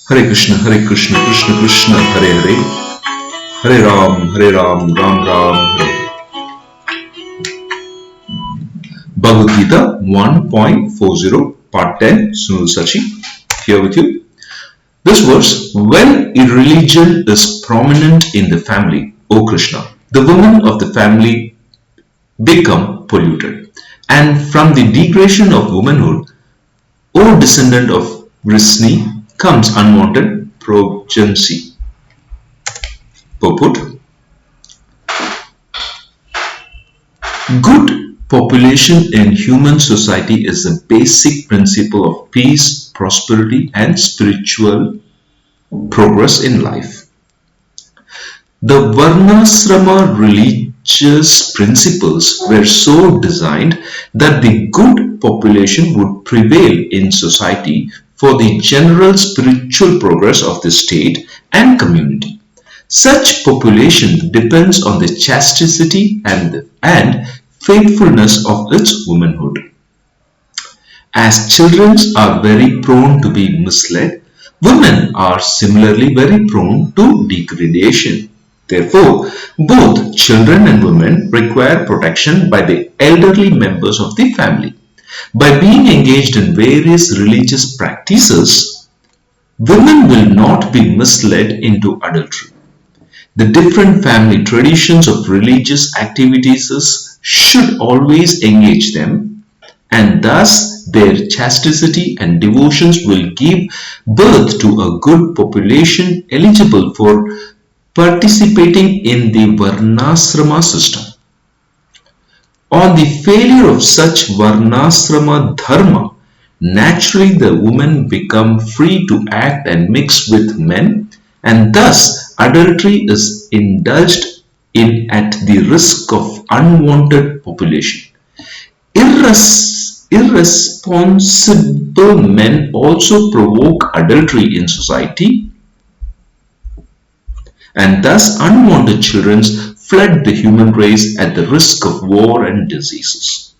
Hare Krishna, Krishna Krishna, Hare Hare, Hare Ram, Ram Ram, Hare. Bhagavad Gita 1.40, Part 10, Sunil Sachi, here with you. This verse, when irreligion is prominent in the family, O Krishna, the women of the family become polluted. And from the degradation of womanhood, O descendant of Krsna, comes unwanted progeny. Purport: good population in human society is a basic principle of peace, prosperity, and spiritual progress in life. The Varnasrama religious principles were so designed that the good population would prevail in society for the general spiritual progress of the state and community. Such population depends on the chastity and faithfulness of its womanhood. As children are very prone to be misled, women are similarly very prone to degradation. Therefore, both children and women require protection by the elderly members of the family. By being engaged in various religious practices, women will not be misled into adultery. The different family traditions of religious activities should always engage them, and thus their chastity and devotions will give birth to a good population eligible for participating in the Varnasrama system. On the failure of such Varnasrama dharma, naturally the women become free to act and mix with men, and thus adultery is indulged in at the risk of unwanted population. Irresponsible men also provoke adultery in society, and thus unwanted children flood the human race at the risk of war and diseases.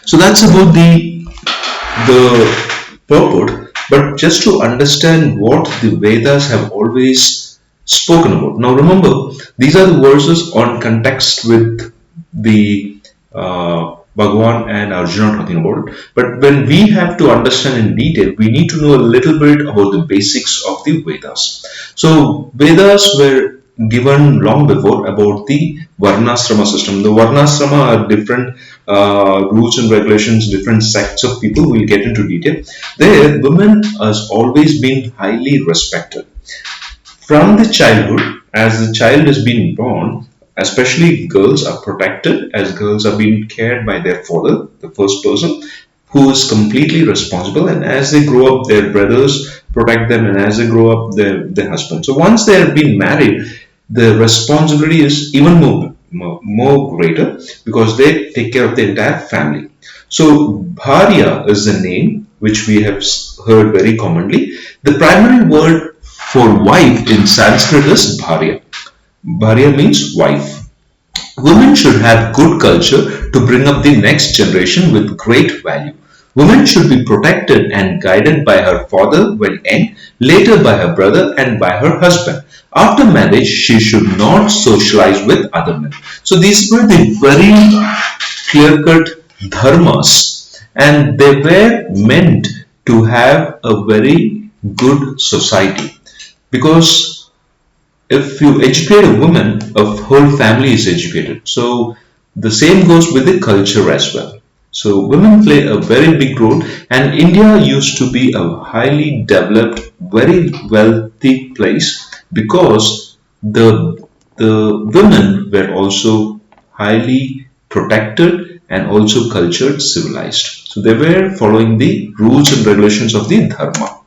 So that's about the purport. But just to understand what the Vedas have always spoken about. Now remember, these are the verses on context with the Bhagavad and Arjuna talking about it. But when we have to understand in detail, we need to know a little bit about the basics of the Vedas. So Vedas were given long before about the Varnasrama system. The Varnasrama are different rules and regulations, different sects of people. We'll get into detail. There, women has always been highly respected. From the childhood, as the child is being born, especially girls are protected, as girls are being cared by their father, the first person, who is completely responsible, and as they grow up, their brothers protect them, and as they grow up, their husband. So once they have been married, the responsibility is even more greater, because they take care of the entire family. So Bharya is the name which we have heard very commonly. The primary word for wife in Sanskrit is Bharya. Bharya means wife. Women should have good culture to bring up the next generation with great value. Women should be protected and guided by her father when young, later by her brother and by her husband. After marriage, she should not socialize with other men. So these were the very clear-cut dharmas, and they were meant to have a very good society. Because if you educate a woman, a whole family is educated. So the same goes with the culture as well. So women play a very big role, and India used to be a highly developed, very wealthy place because the women were also highly protected and also cultured, civilized. So they were following the rules and regulations of the dharma.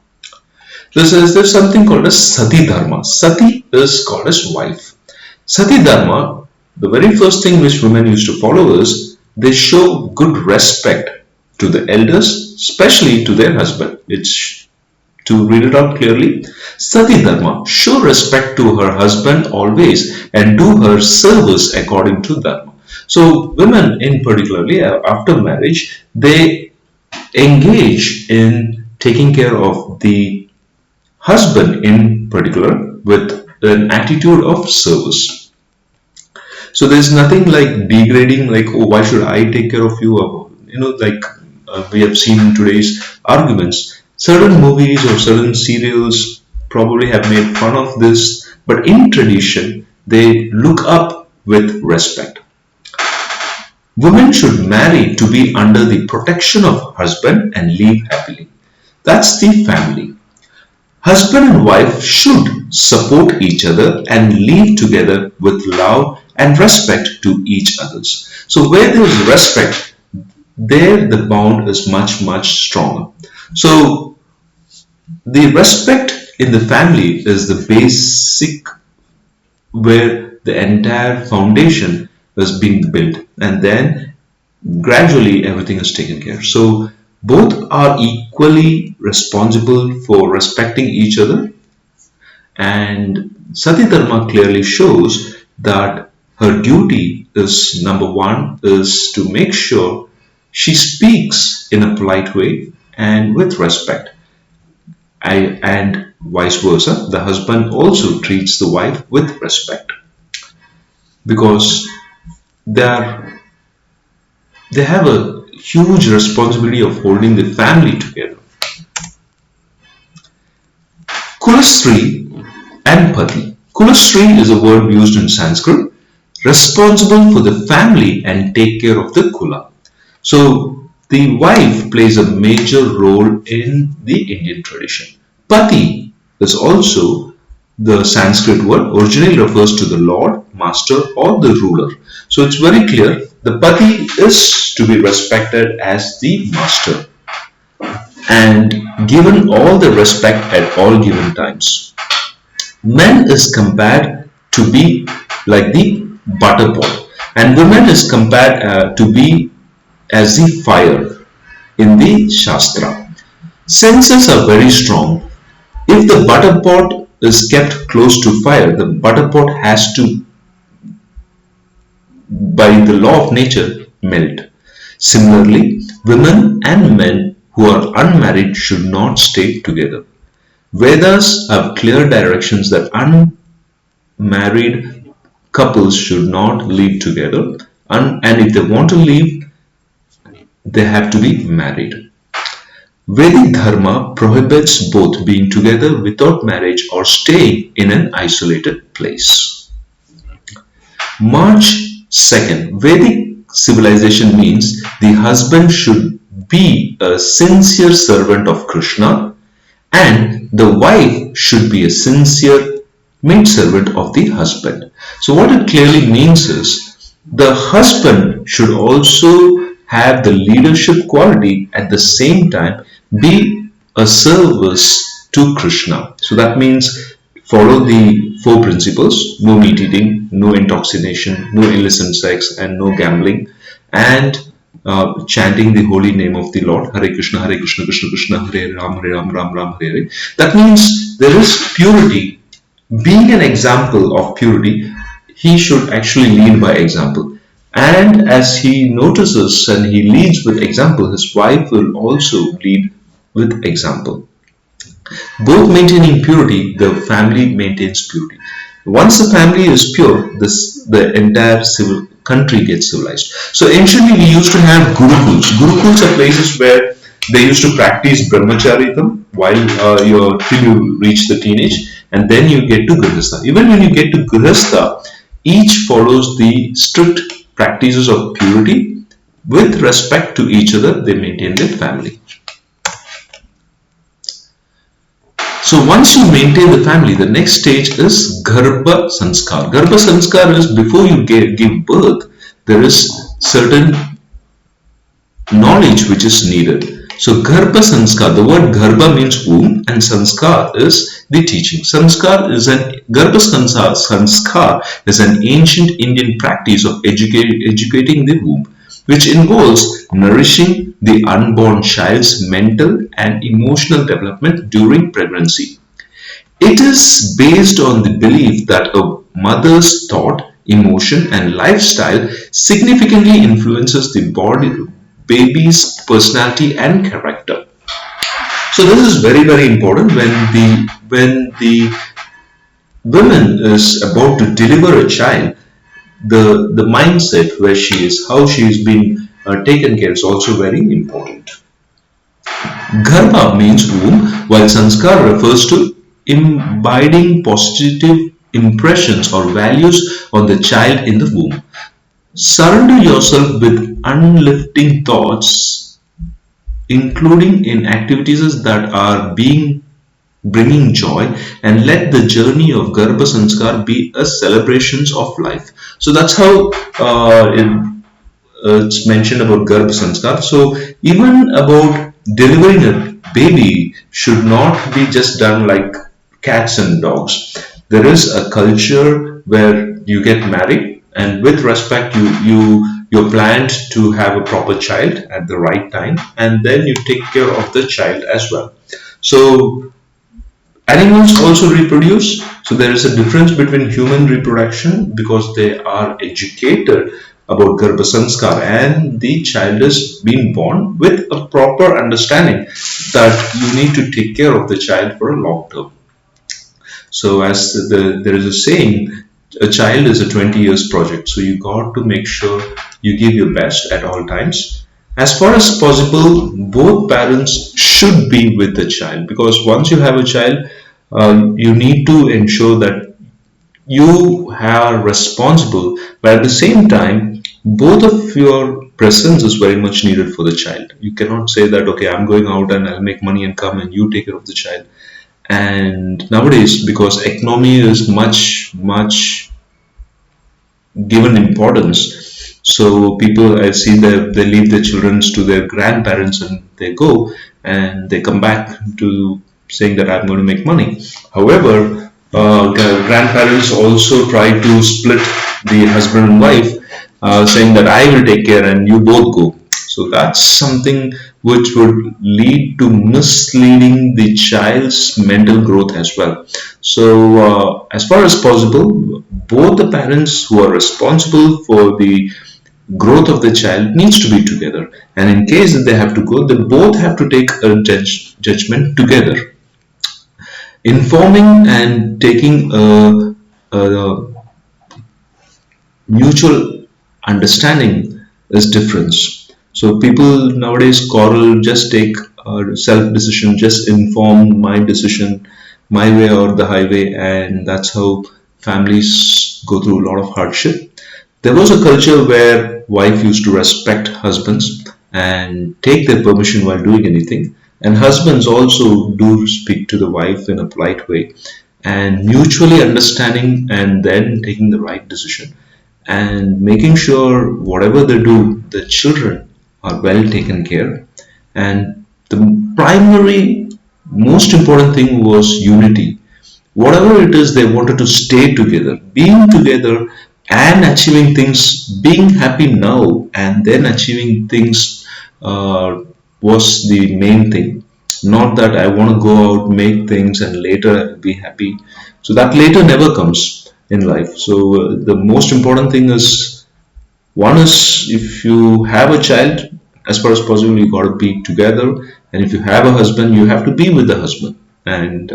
There's something called as Sati Dharma. Sati is called as wife. Sati Dharma, the very first thing which women used to follow is they show good respect to the elders, especially to their husband. It's to read it out clearly. Sati Dharma, show respect to her husband always and do her service according to Dharma. So women in particularly after marriage, they engage in taking care of the husband in particular with an attitude of service. So there's nothing like degrading, like, oh, why should I take care of you? Like we have seen in today's arguments. Certain movies or certain serials probably have made fun of this, but in tradition, they look up with respect. Women should marry to be under the protection of husband and live happily. That's the family. Husband and wife should support each other and live together with love and respect to each others. So where there is respect, there the bond is much, much stronger. So the respect in the family is the basic where the entire foundation is being built, and then gradually everything is taken care. So both are equally responsible for respecting each other, and Sati Dharma clearly shows that her duty is, number one, is to make sure she speaks in a polite way and with respect, and vice versa, the husband also treats the wife with respect, because they have a huge responsibility of holding the family together. Kulasri and Pati. Kulasri is a word used in Sanskrit, responsible for the family and take care of the Kula. So the wife plays a major role in the Indian tradition. Pati is also the Sanskrit word, originally refers to the Lord, Master or the ruler. So it's very clear the Pati is to be respected as the master and given all the respect at all given times. Man is compared to be like the butter pot, and woman is compared to be as the fire in the Shastra. Senses are very strong. If the butter pot is kept close to fire, the butter pot has to, by the law of nature, melt. Similarly, women and men who are unmarried should not stay together. Vedas have clear directions that unmarried couples should not live together, and if they want to live, they have to be married. Vedic Dharma prohibits both being together without marriage or staying in an isolated place. March 2nd, Vedic civilization means the husband should be a sincere servant of Krishna and the wife should be a sincere maidservant of the husband. So what it clearly means is the husband should also have the leadership quality, at the same time be a service to Krishna. So that means follow the four principles: no meat eating, no intoxication, no illicit sex, and no gambling, and chanting the holy name of the Lord, Hare Krishna, Krishna Krishna, Hare Ram, Ram Ram, Hare Hare. That means there is purity. Being an example of purity, he should actually lead by example. And as he notices and he leads with example, his wife will also lead with example. Both maintaining purity, the family maintains purity. Once the family is pure, the entire country gets civilized. So anciently we used to have gurukuls. Gurukuls are places where they used to practice brahmacharitam while till you reach the teenage, and then you get to grihastha. Even when you get to grihastha, each follows the strict practices of purity. With respect to each other, they maintain their family. So once you maintain the family, the next stage is Garbha Sanskar. Garbha Sanskar is before you give birth, there is certain knowledge which is needed. So Garbha Sanskar, the word Garbha means womb and Sanskar is the teaching. Garbha Sanskar is an ancient Indian practice of educating the womb, which involves nourishing the unborn child's mental and emotional development during pregnancy. It is based on the belief that a mother's thought, emotion, and lifestyle significantly influences the baby's personality and character. So this is very, very important when the woman is about to deliver a child. The mindset where she is, how she is being taken care is also very important. Garbha means womb, while sanskar refers to imbibing positive impressions or values on the child in the womb. Surrender yourself with unlifting thoughts, including in activities that are being bringing joy, and let the journey of Garbha Sanskar be a celebration of life. So that's how it's mentioned about Garbha Sanskar. So even about delivering a baby should not be just done like cats and dogs. There is a culture where you get married, and with respect, you're planned to have a proper child at the right time, and then you take care of the child as well. So animals also reproduce, so there is a difference between human reproduction because they are educated about Garbha Sanskar, and the child is being born with a proper understanding that you need to take care of the child for a long term. So as there is a saying, a child is a 20 years project. So you got to make sure you give your best at all times. As far as possible, both parents should be with the child, because once you have a child, you need to ensure that you are responsible, but at the same time, both of your presence is very much needed for the child. You cannot say that, okay, I'm going out and I'll make money and come and you take care of the child. And nowadays, because economy is much given importance, so people, I see that they leave their children to their grandparents and they go and they come back to saying that I'm going to make money. However, grandparents also try to split the husband and wife, saying that I will take care and you both go. So that's something which would lead to misleading the child's mental growth as well. So, as far as possible, both the parents who are responsible for the growth of the child needs to be together. And in case that they have to go, they both have to take a judgment together. Informing and taking a mutual understanding is different. So people nowadays quarrel, just take self decision, just inform my decision, my way or the highway, and that's how families go through a lot of hardship. There was a culture where wife used to respect husbands and take their permission while doing anything, and husbands also do speak to the wife in a polite way and mutually understanding and then taking the right decision and making sure whatever they do, the children are well taken care. And the primary, most important thing was unity. Whatever it is, they wanted to stay together, being together and achieving things, being happy now and then achieving things was the main thing. Not that I want to go out, make things, and later I'll be happy. So that later never comes in life. So the most important thing is, one is, if you have a child, as far as possible, you got to be together. And if you have a husband, you have to be with the husband. And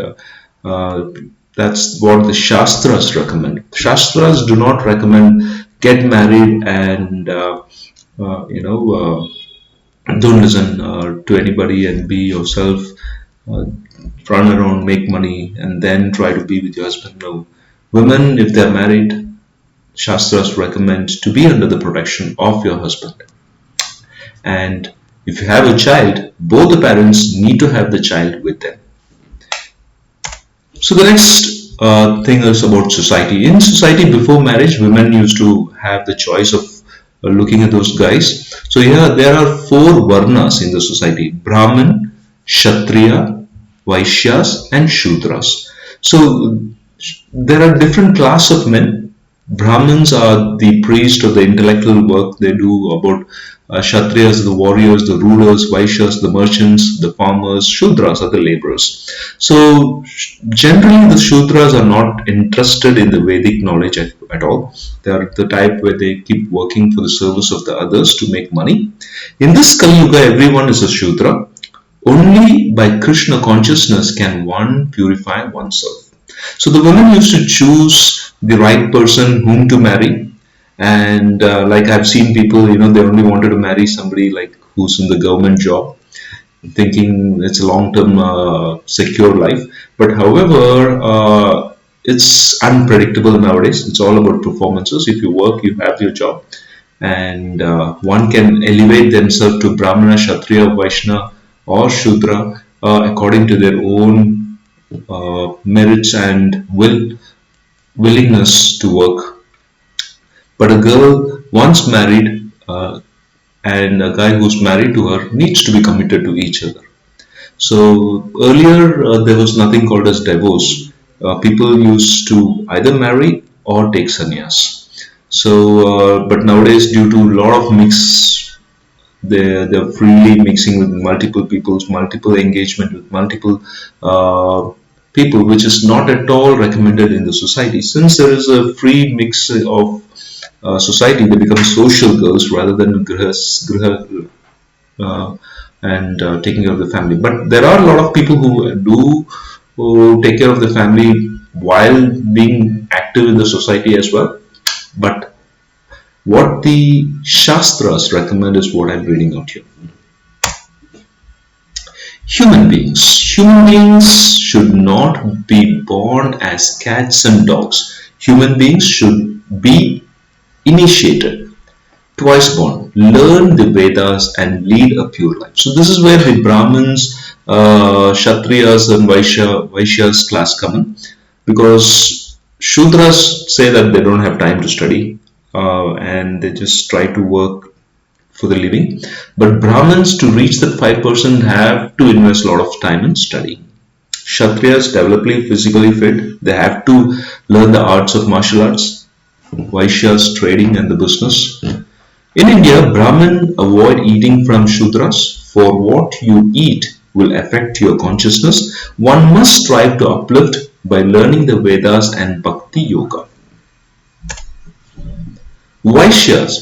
that's what the Shastras recommend. Shastras do not recommend get married and don't listen to anybody and be yourself, uh, run around, make money, and then try to be with your husband. No. Women, if they're married, Shastras recommend to be under the protection of your husband. And if you have a child, both the parents need to have the child with them. So the next thing is about society. In society before marriage, women used to have the choice of looking at those guys. So here there are four varnas in the society: Brahmin, Kshatriya, Vaishyas, and Shudras. So there are different class of men. Brahmins are the priest or the intellectual work they do about. Kshatriyas, the warriors, the rulers; Vaishyas, the merchants, the farmers; Shudras are the laborers. So generally the Shudras are not interested in the Vedic knowledge at all. They are the type where they keep working for the service of the others to make money. In this Kali Yuga, everyone is a Shudra. Only by Krishna consciousness can one purify oneself. So the women used to choose the right person whom to marry, and like I've seen people, they only wanted to marry somebody like who's in the government job, thinking it's a long-term secure life. But however, it's unpredictable nowadays. It's all about performances. If you work, you have your job, and one can elevate themselves to Brahmana, Kshatriya, Vaishna, or Shudra according to their own merits and willingness to work. But a girl once married and a guy who's married to her needs to be committed to each other. So earlier there was nothing called as divorce. People used to either marry or take sannyas. So, but nowadays, due to a lot of mix, they're freely mixing with multiple peoples, multiple engagement with multiple people, which is not at all recommended in the society. Since there is a free mix of society, they become social girls rather than uh, and taking care of the family. But there are a lot of people who take care of the family while being active in the society as well. But what the Shastras recommend is what I'm reading out here. Human beings. Human beings should not be born as cats and dogs. Human beings should be initiated, twice born, learn the Vedas and lead a pure life. So this is where the Brahmins, Kshatriyas and Vaishyas class come in, because Shudras say that they don't have time to study and they just try to work for the living. But Brahmins, to reach that 5%, have to invest a lot of time in study. Kshatriyas, developing physically fit, they have to learn the arts of martial arts. Vaishyas, trading and the business. In India, Brahmin avoid eating from Shudras, for what you eat will affect your consciousness. One must strive to uplift by learning the Vedas and Bhakti Yoga. Vaishnavas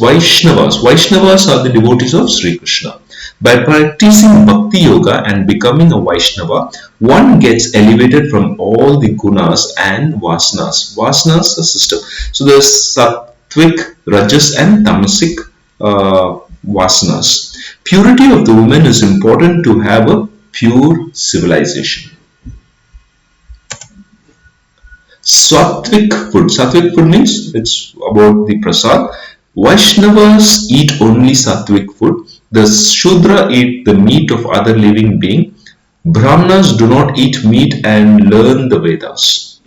are the devotees of Sri Krishna. By practicing Bhakti Yoga and becoming a Vaishnava, one gets elevated from all the gunas and vasanas. Vasanas, a system. So there's sattvic, rajas and tamasic vasanas. Purity of the woman is important to have a pure civilization. Sattvic food means it's about the prasad. Vaishnavas eat only sattvic food. The Shudra eat the meat of other living being. Brahmanas do not eat meat and learn the Vedas.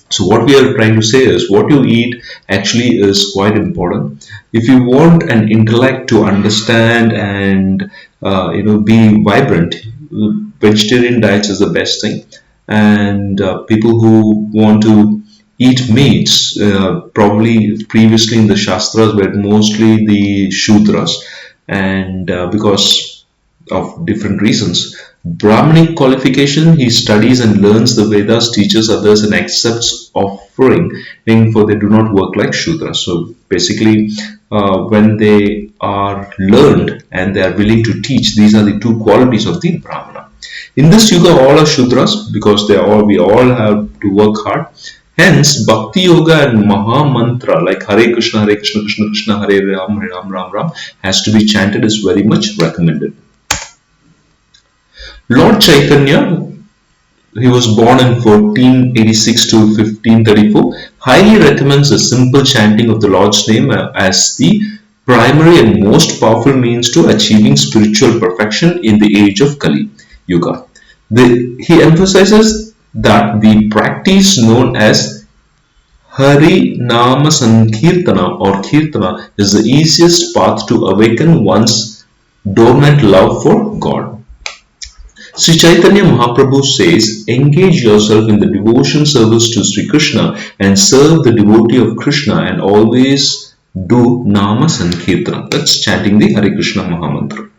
So what we are trying to say is what you eat actually is quite important. If you want an intellect to understand and be vibrant, vegetarian diets is the best thing. And people who want to eat meats, probably previously in the Shastras were mostly the Shudras, and because of different reasons. Brahmanic qualification, he studies and learns the Vedas, teaches others and accepts offering, for they do not work like Shudras. So basically, when they are learned and they are willing to teach, these are the two qualities of the Brahmana. In this yuga, all are Shudras because we all have to work hard. Hence, Bhakti Yoga and Maha Mantra like Hare Krishna, Krishna Krishna, Hare Ram, Hare Ram, Ram Ram has to be chanted, is very much recommended. Lord Chaitanya, he was born in 1486 to 1534, highly recommends the simple chanting of the Lord's name as the primary and most powerful means to achieving spiritual perfection in the age of Kali Yuga. He emphasizes that the practice known as Hari Nama Sankirtana or Kirtana is the easiest path to awaken one's dormant love for God. Sri Chaitanya Mahaprabhu says, engage yourself in the devotion service to Sri Krishna and serve the devotee of Krishna and always do Nama Sankirtana. That's chanting the Hare Krishna Mahamantra.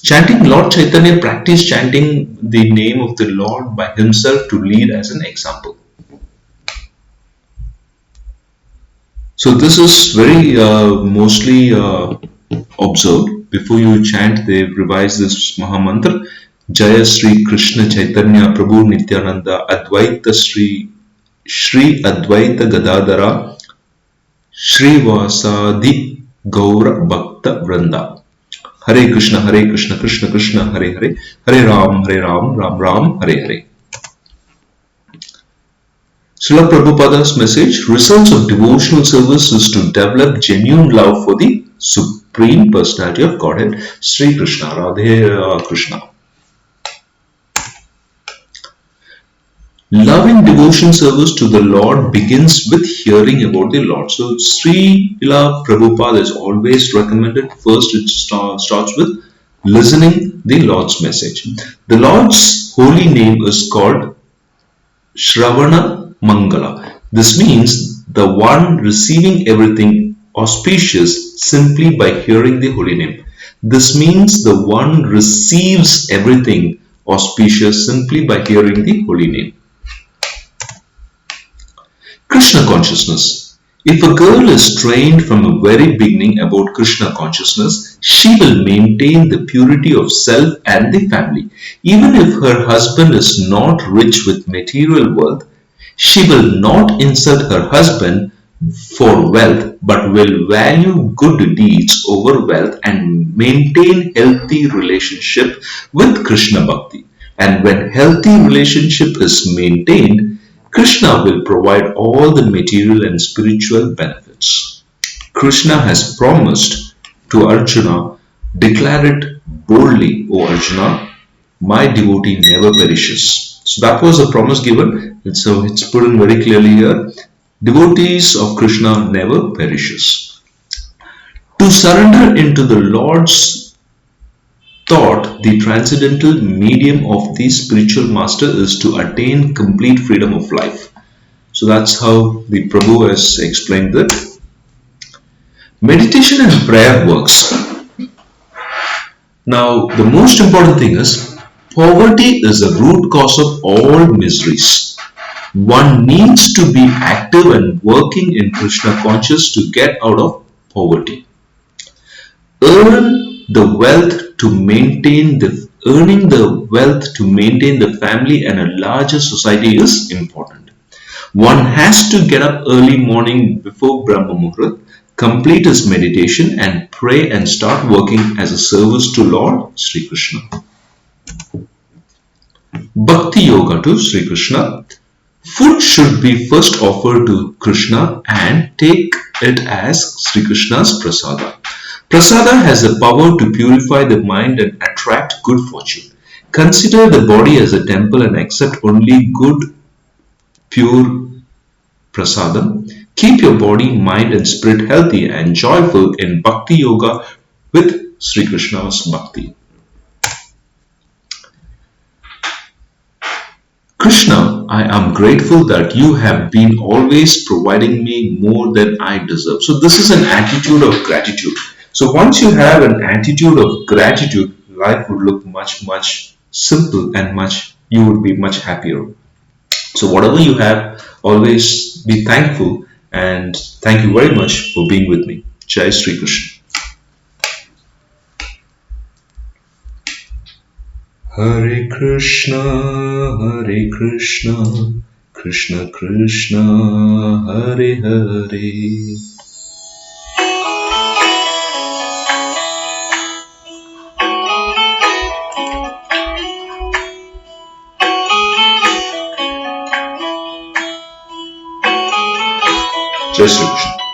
Chanting Lord Chaitanya, practice chanting the name of the Lord by himself to lead as an example. So this is very mostly observed, before you chant, they revise this Mahamantra. Jaya Sri Krishna Chaitanya Prabhu Nityananda Advaita Sri Advaita Gadadara Srivasadi Gaura Bhakta Vrinda. Hare Krishna, Krishna Krishna, Hare Hare, Hare Ram, Ram Ram, Hare Hare. Srila Prabhupada's message: results of devotional service is to develop genuine love for the Supreme Personality of Godhead, Sri Krishna, Radhe Krishna. Loving devotion service to the Lord begins with hearing about the Lord. So Srila Prabhupada is always recommended. First it starts with listening the Lord's message. The Lord's holy name is called Shravana Mangala. This means the one receiving everything auspicious simply by hearing the holy name. This means the one receives everything auspicious simply by hearing the holy name. Krishna consciousness. If a girl is trained from the very beginning about Krishna consciousness, she will maintain the purity of self and the family. Even if her husband is not rich with material wealth, she will not insult her husband for wealth but will value good deeds over wealth and maintain healthy relationship with Krishna Bhakti. And when healthy relationship is maintained, Krishna will provide all the material and spiritual benefits. Krishna has promised to Arjuna, declare it boldly, O Arjuna, my devotee never perishes. So that was a promise given, and so it's put in very clearly here. Devotees of Krishna never perishes. To surrender into the Lord's thought, the transcendental medium of the spiritual master is to attain complete freedom of life. So that's how the Prabhu has explained that. Meditation and prayer works. Now, the most important thing is, poverty is the root cause of all miseries. One needs to be active and working in Krishna conscious to get out of poverty. Earning the wealth to maintain the family and a larger society is important. One has to get up early morning before Brahma Muhurat, complete his meditation and pray and start working as a service to Lord Sri Krishna. Bhakti Yoga to Sri Krishna. Food should be first offered to Krishna and take it as Sri Krishna's prasada. Prasada has the power to purify the mind and attract good fortune. Consider the body as a temple and accept only good, pure prasadam. Keep your body, mind and spirit healthy and joyful in Bhakti Yoga with Sri Krishna's Bhakti. Krishna, I am grateful that you have been always providing me more than I deserve. So this is an attitude of gratitude. So once you have an attitude of gratitude, life would look much simple and you would be much happier. So whatever you have, always be thankful, and thank you very much for being with me. Jai Sri Krishna. Hare Krishna, Krishna Krishna, Hare Hare. Jai Sri Krishna.